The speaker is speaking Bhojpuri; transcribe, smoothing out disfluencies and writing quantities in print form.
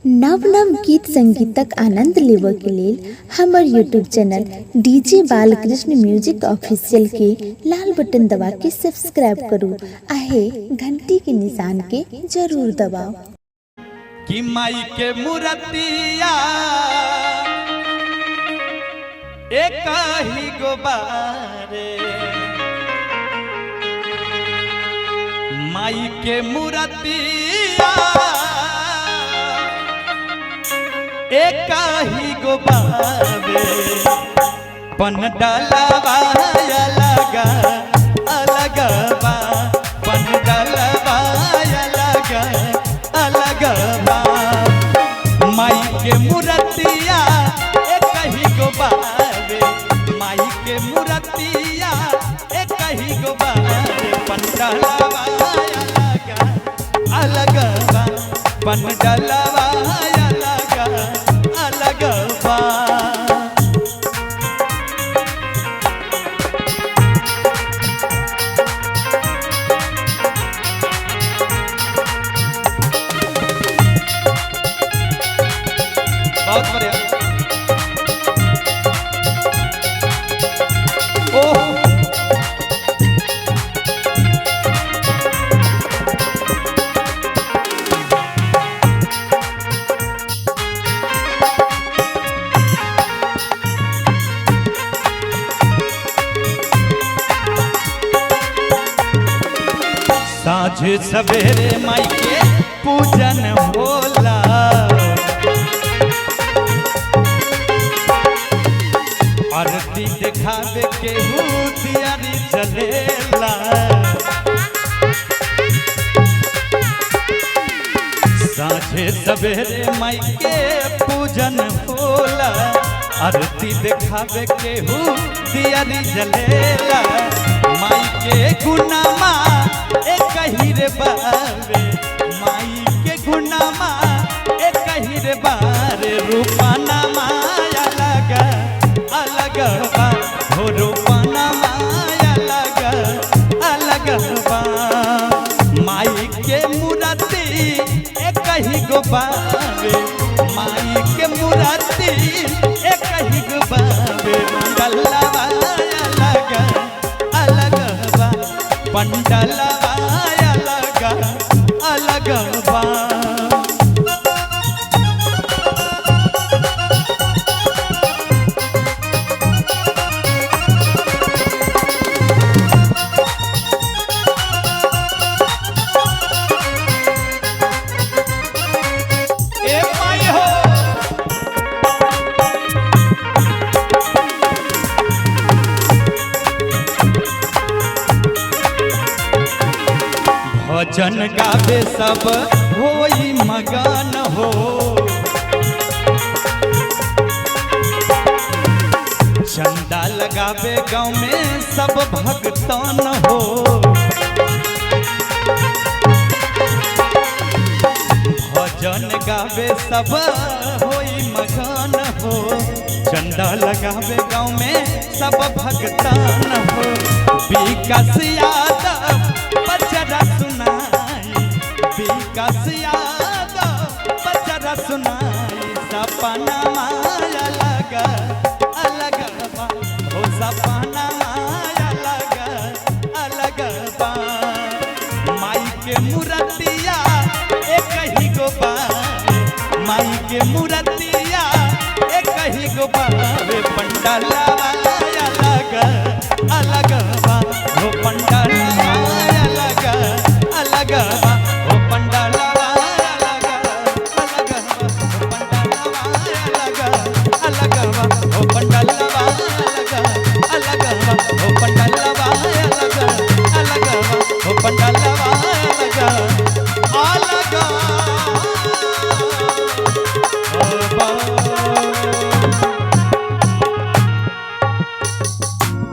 नव नव गीत संगीतक आनंद लेबऽ के लेल हमर YouTube channel DJ Balkrishna music official के लाल बटन दबा के सब्सक्राइब करू आहे घंटी के निशान के जरूर दबाओ। कि माई के मूर्तिया एक ही गोबारे, माई के मूर्तिया एक ही गोबारे, पन डालवा अलग अलग बा, पन डालवा अलग अलग बा। माई के मूर्तिया एक ही गोबारे, माई के मूर्तिया एक ही गोबारे, पन डालवा अलग अलग बा, पन डालवा अलग अलग बा। बहुत बढ़िया। साँझ सवेरे माई के पूजन होला, आरती दिखावे के दियारी जलेला। साँझे सवेरे माई के पूजन होला, आरती दिखावे के दियारी जलेला। माई के गुनामा एक ही रे बावे, माई के गुनामा एक ही रे बारे, रूपाना माया अलग अलग बा, हो रूपाना माया अलग अलग बा। माई के मूर्ति एक ही गोबावे, माई के मूर्ति एक ही गोबावे, मंडलवा अलग अलग बा, पंडलवा अलग अलग बा। भजन गावे सब होई मगन हो, चंदा लगावे गाँव में सब भक्तन हो। भजन गावे सब होई मगन हो, चंदा लगावे गाँव में सब भक्तन हो। विकास यादव बचरा सुनाई, विकास यादव बचरा सुनाई, सपना माया अलग अलग बा, हो सपना माया अलग अलग बा। माई के मूर्तिया एक ही गोबारे, माई के मूर्तिया एक ही गोबारे, पंडालवा अलग अलग बा, हो पंडाल